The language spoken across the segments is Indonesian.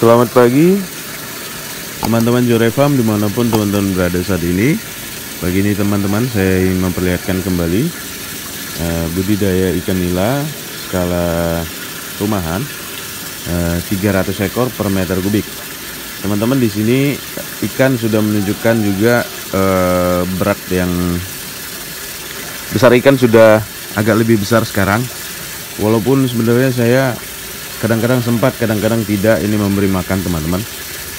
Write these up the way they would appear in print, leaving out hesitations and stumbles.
Selamat pagi teman-teman Jore Farm dimanapun teman-teman berada saat ini. Pagi ini teman-teman saya ingin memperlihatkan kembali budidaya ikan nila skala rumahan 300 ekor per meter kubik. Teman-teman, di sini ikan sudah menunjukkan juga berat yang besar. Ikan sudah agak lebih besar sekarang, walaupun sebenarnya saya kadang-kadang sempat, kadang-kadang tidak ini memberi makan teman-teman.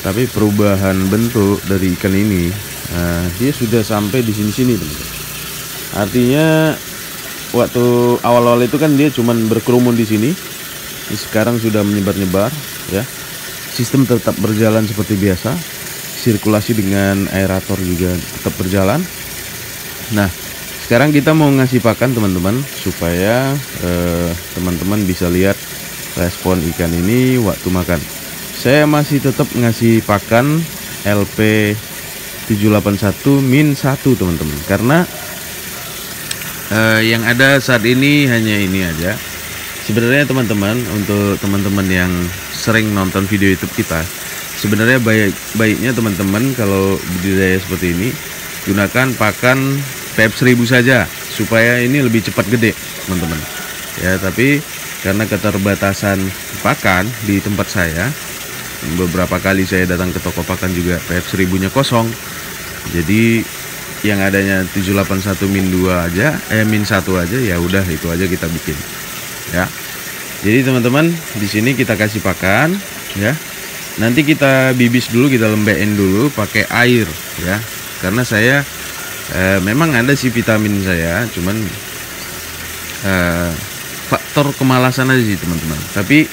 Tapi perubahan bentuk dari ikan ini, dia sudah sampai di sini-sini teman-teman. Artinya waktu awal-awal itu kan dia cuman berkerumun di sini. Sekarang sudah menyebar-nyebar ya. Sistem tetap berjalan seperti biasa. Sirkulasi dengan aerator juga tetap berjalan. Nah, sekarang kita mau ngasih pakan teman-teman supaya teman-teman bisa lihat respon ikan ini waktu makan. Saya masih tetap ngasih pakan LP 781-1 teman-teman, karena yang ada saat ini hanya ini aja. Sebenarnya teman-teman, untuk teman-teman yang sering nonton video YouTube kita, sebenarnya baiknya teman-teman kalau budidaya seperti ini gunakan pakan PF1000 saja supaya ini lebih cepat gede teman-teman ya. Tapi karena keterbatasan pakan di tempat saya, beberapa kali saya datang ke toko pakan juga PF1000-nya kosong. Jadi yang adanya 781-2 aja, -1 aja, ya udah itu aja kita bikin. Ya. Jadi teman-teman, di sini kita kasih pakan ya. Nanti kita bibis dulu, kita lembekin dulu pakai air ya. Karena saya memang ada sih vitamin saya, cuman faktor kemalasan aja sih teman-teman. Tapi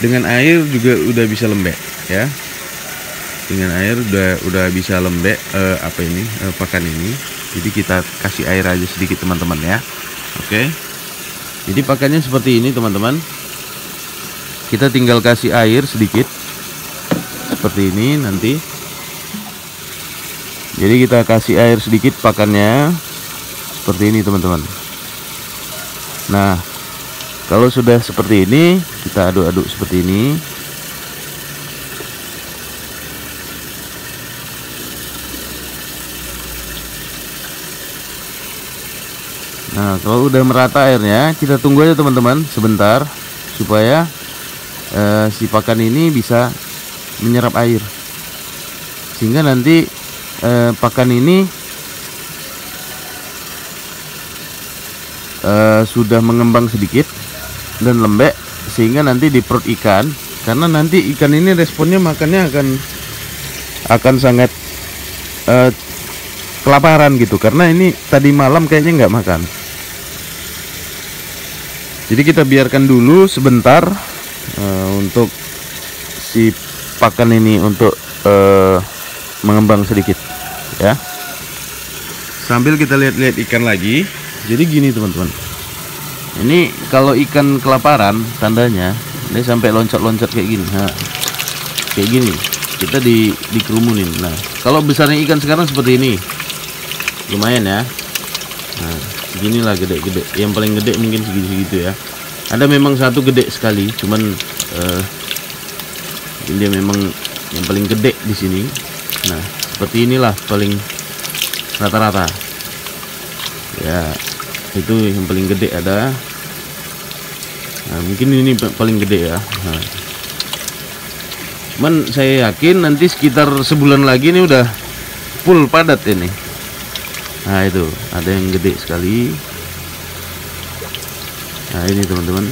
dengan air juga udah bisa lembek ya. Dengan air udah bisa lembek pakan ini. Jadi kita kasih air aja sedikit teman-teman ya. Oke. Jadi pakannya seperti ini teman-teman. Kita tinggal kasih air sedikit seperti ini nanti. Jadi kita kasih air sedikit pakannya seperti ini teman-teman. Nah, kalau sudah seperti ini, kita aduk-aduk seperti ini. Nah, kalau udah merata airnya, kita tunggu aja teman-teman sebentar supaya si pakan ini bisa menyerap air, sehingga nanti pakan ini sudah mengembang sedikit dan lembek, sehingga nanti di perut ikan, karena nanti ikan ini responnya makannya akan sangat kelaparan gitu, karena ini tadi malam kayaknya nggak makan. Jadi kita biarkan dulu sebentar untuk si pakan ini untuk mengembang sedikit ya, sambil kita lihat-lihat ikan lagi. Jadi gini teman-teman, ini kalau ikan kelaparan tandanya ini sampai loncat-loncat kayak gini. Nah, kayak gini kita dikerumunin. Nah, kalau besarnya ikan sekarang seperti ini lumayan ya. Nah, seginilah gede-gede. Yang paling gede mungkin segitu ya. Ada memang satu gede sekali, cuman dia memang yang paling gede di sini. Nah, seperti inilah paling rata-rata ya. Itu yang paling gede ada. Nah, mungkin ini paling gede ya. Nah, cuman saya yakin nanti sekitar sebulan lagi ini udah full padat ini. Nah, itu ada yang gede sekali. Nah, ini teman-teman.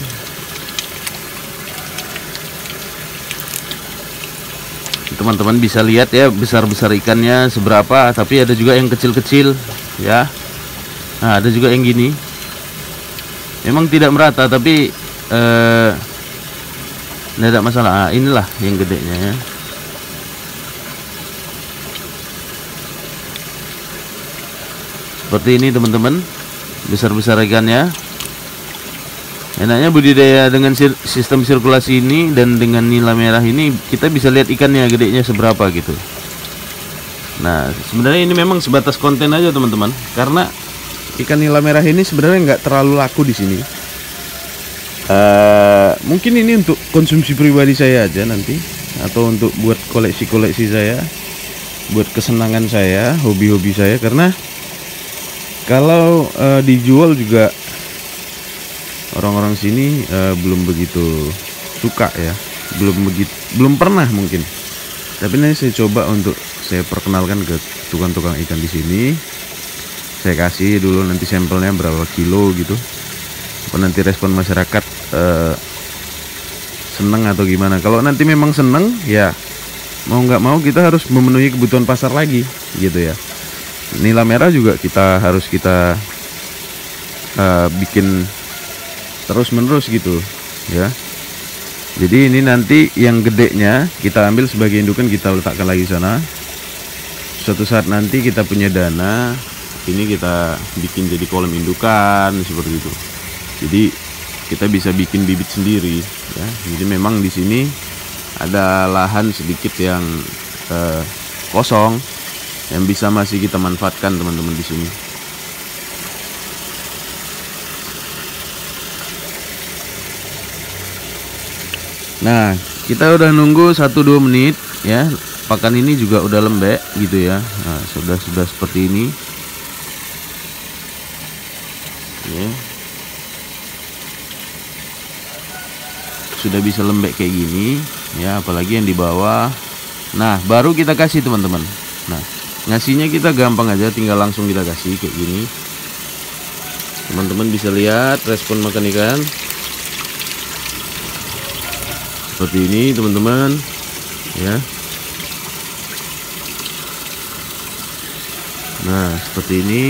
Teman-teman bisa lihat ya besar-besar ikannya seberapa, tapi ada juga yang kecil-kecil ya. Nah, ada juga yang gini. Memang tidak merata, tapi tidak ada masalah. Nah, inilah yang gedenya ya. Seperti ini teman-teman, besar-besar ikannya. Enaknya budidaya dengan sistem sirkulasi ini dan dengan nila merah ini, kita bisa lihat ikannya gedenya seberapa gitu. Nah, sebenarnya ini memang sebatas konten aja teman-teman, karena ikan nila merah ini sebenarnya nggak terlalu laku di sini. Mungkin ini untuk konsumsi pribadi saya aja nanti. atau untuk buat koleksi-koleksi saya, buat kesenangan saya, hobi-hobi saya. Karena kalau dijual juga orang-orang sini belum begitu suka ya, belum pernah mungkin. Tapi nanti saya coba untuk saya perkenalkan ke tukang-tukang ikan di sini. Saya kasih dulu nanti sampelnya berapa kilo gitu. Nanti respon masyarakat seneng atau gimana. Kalau nanti memang seneng ya, mau nggak mau kita harus memenuhi kebutuhan pasar lagi gitu ya. Nila merah juga harus kita bikin terus menerus gitu ya. Jadi ini nanti yang gedenya kita ambil sebagai indukan, kita letakkan lagi sana. Suatu saat nanti kita punya dana, ini kita bikin jadi kolam indukan seperti itu. Jadi kita bisa bikin bibit sendiri ya. Jadi memang di sini ada lahan sedikit yang kosong yang bisa masih kita manfaatkan teman-teman di sini. Nah, kita udah nunggu 1-2 menit ya. Pakan ini juga udah lembek gitu ya. Nah, sudah seperti ini. Ya. Sudah bisa lembek kayak gini ya, apalagi yang di bawah. Nah, baru kita kasih teman-teman. Nah, ngasihnya kita gampang aja, tinggal langsung kita kasih kayak gini. Teman-teman bisa lihat respon makan ikan seperti ini teman-teman ya. Nah, seperti ini.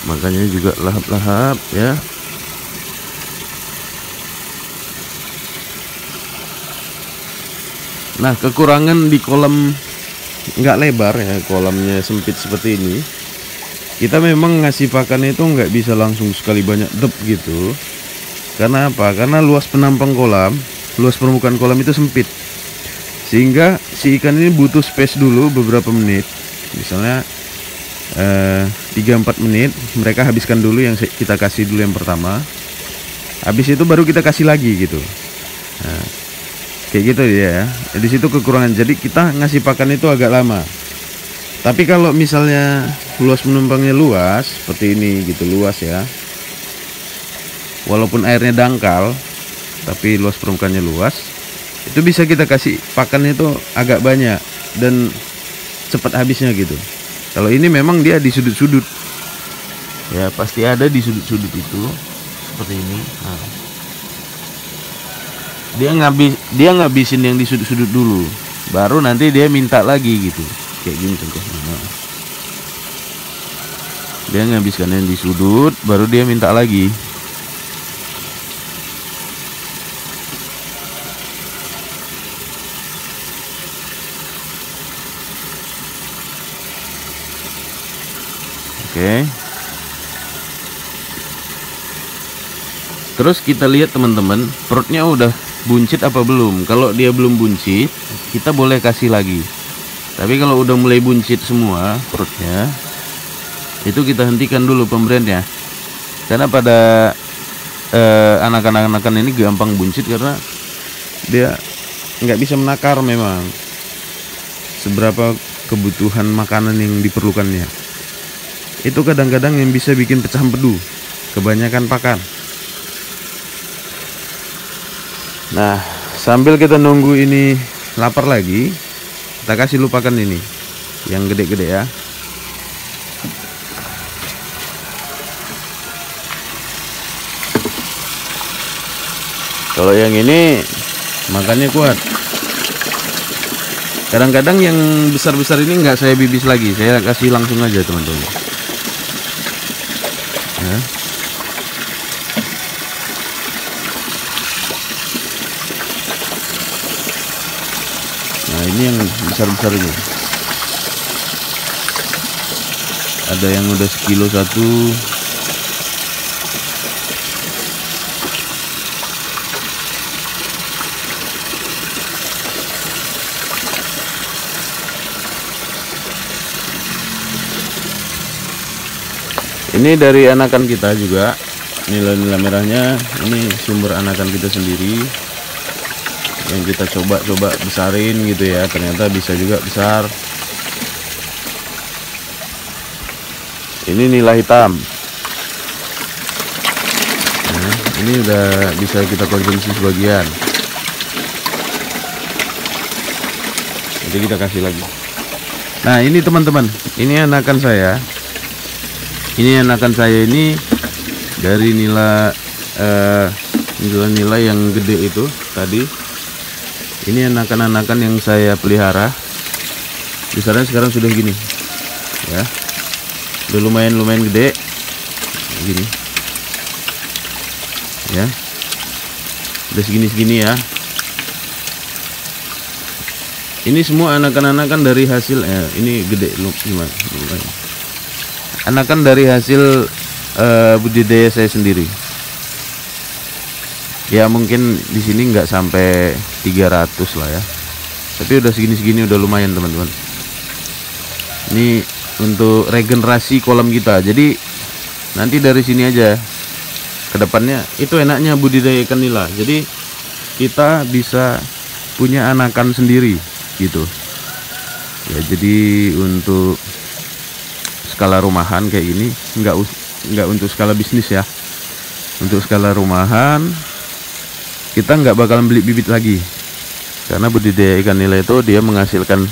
Makanya juga lahap-lahap ya. Nah, kekurangan di kolam nggak lebar ya, kolamnya sempit seperti ini. Kita memang ngasih pakan itu nggak bisa langsung sekali banyak dep gitu. Karena apa? Karena luas penampang kolam, luas permukaan kolam itu sempit. Sehingga si ikan ini butuh space dulu beberapa menit. Misalnya 3-4 menit mereka habiskan dulu yang kita kasih dulu yang pertama. Habis itu baru kita kasih lagi gitu. Nah, kayak gitu ya. Di situ kekurangan. Jadi kita ngasih pakan itu agak lama. Tapi kalau misalnya luas penumpangnya luas seperti ini gitu, luas ya. Walaupun airnya dangkal, tapi luas permukaannya luas, itu bisa kita kasih pakan itu agak banyak dan cepat habisnya gitu. Kalau ini memang dia di sudut-sudut. Ya, pasti ada di sudut-sudut itu seperti ini. Nah, dia ngabisin yang di sudut-sudut dulu, baru nanti dia minta lagi gitu, kayak gini contohnya. Nah, dia ngabiskan yang di sudut, baru dia minta lagi. Oke. Terus kita lihat teman-teman, perutnya udah buncit apa belum. Kalau dia belum buncit, kita boleh kasih lagi. Tapi kalau udah mulai buncit semua perutnya, itu kita hentikan dulu pemberiannya. Karena pada anak-anak ini gampang buncit karena dia nggak bisa menakar memang seberapa kebutuhan makanan yang diperlukannya. Itu kadang-kadang yang bisa bikin pecah empedu, kebanyakan pakan. Nah, sambil kita nunggu ini lapar lagi, kita kasih lupakan ini yang gede-gede ya. Kalau yang ini makannya kuat. Kadang-kadang yang besar-besar ini nggak saya bibis lagi, saya kasih langsung aja teman-teman ya. Nah, ini yang besar-besar ini. Ada yang udah sekilo satu. Ini dari anakan kita juga, nila-nila merahnya ini sumber anakan kita sendiri yang kita coba besarin gitu ya, ternyata bisa juga besar. Ini nila hitam. Nah, ini udah bisa kita konsumsi sebagian. Jadi kita kasih lagi. Nah ini teman-teman, ini anakan saya. Ini anakan saya ini dari nila nila yang gede itu tadi. Ini anakan-anakan yang saya pelihara. Besarnya sekarang sudah gini, ya. Udah lumayan gede, gini, ya. Udah segini ya. Ini semua anakan-anakan dari hasil ini gede lumayan. Anakan dari hasil budidaya saya sendiri. Ya mungkin di sini nggak sampai 300 lah ya. Tapi udah segini udah lumayan teman-teman. Ini untuk regenerasi kolam kita. Jadi nanti dari sini aja ke depannya itu enaknya budidaya ikan nila. Jadi kita bisa punya anakan sendiri gitu. Ya jadi untuk skala rumahan kayak gini, nggak untuk skala bisnis ya. Untuk skala rumahan kita nggak bakalan beli bibit lagi, karena budidaya ikan nila itu dia menghasilkan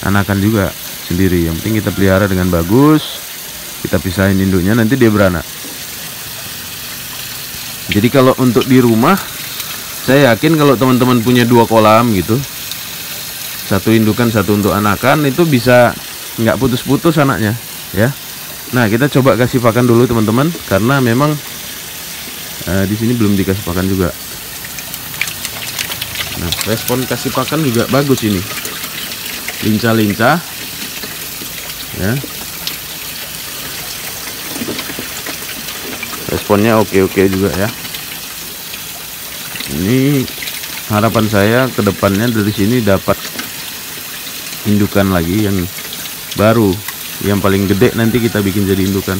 anakan juga sendiri. Yang penting kita pelihara dengan bagus, kita pisahin induknya, nanti dia beranak. Jadi kalau untuk di rumah, saya yakin kalau teman-teman punya 2 kolam gitu, satu indukan satu untuk anakan, itu bisa nggak putus-putus anaknya ya. Nah kita coba kasih pakan dulu teman-teman, karena memang di sini belum dikasih pakan juga. Nah respon kasih pakan juga bagus ini, lincah-lincah ya. Responnya oke juga ya. Ini harapan saya ke depannya dari sini dapat indukan lagi yang baru. Yang paling gede nanti kita bikin jadi indukan.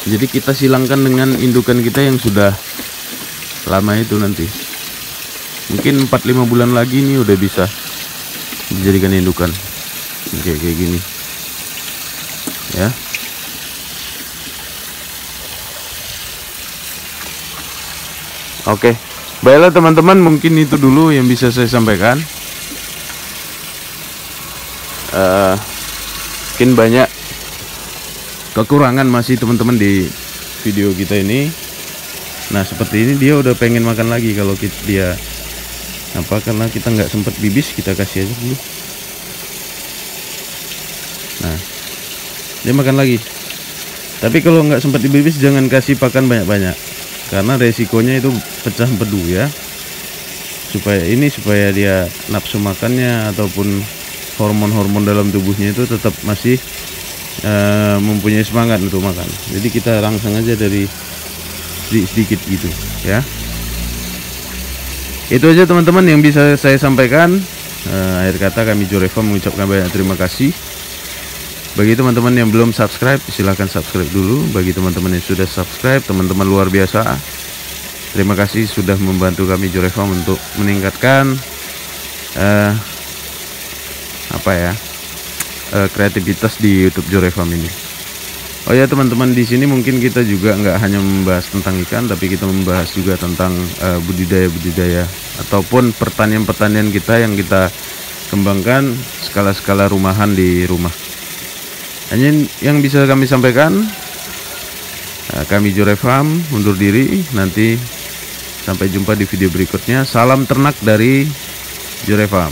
Jadi kita silangkan dengan indukan kita yang sudah lama itu nanti. Mungkin 4-5 bulan lagi nih udah bisa dijadikan indukan. Kayak gini. Ya. Oke. Baiklah teman-teman, mungkin itu dulu yang bisa saya sampaikan. Mungkin banyak kekurangan masih teman-teman di video kita ini. Nah seperti ini dia udah pengen makan lagi. Kalau dia karena kita nggak sempat bibis, kita kasih aja dulu. Nah dia makan lagi. Tapi kalau nggak sempat dibibis jangan kasih pakan banyak-banyak, karena resikonya itu pecah empedu ya. Supaya dia nafsu makannya ataupun hormon-hormon dalam tubuhnya itu tetap masih mempunyai semangat untuk makan. Jadi kita rangsang aja dari sedikit gitu ya. Itu aja teman-teman yang bisa saya sampaikan. Akhir kata kami Joe Reva mengucapkan banyak terima kasih. Bagi teman-teman yang belum subscribe, silahkan subscribe dulu. Bagi teman-teman yang sudah subscribe, teman-teman luar biasa, terima kasih sudah membantu kami Joe Reva untuk meningkatkan kreativitas di YouTube Joe Reva ini. Oh ya teman-teman, di sini mungkin kita juga nggak hanya membahas tentang ikan, tapi kita membahas juga tentang budidaya ataupun pertanian kita yang kita kembangkan skala-skala rumahan di rumah. Hanya yang bisa kami sampaikan. Kami Joe Reva undur diri. Nanti sampai jumpa di video berikutnya. Salam ternak dari Joe Reva.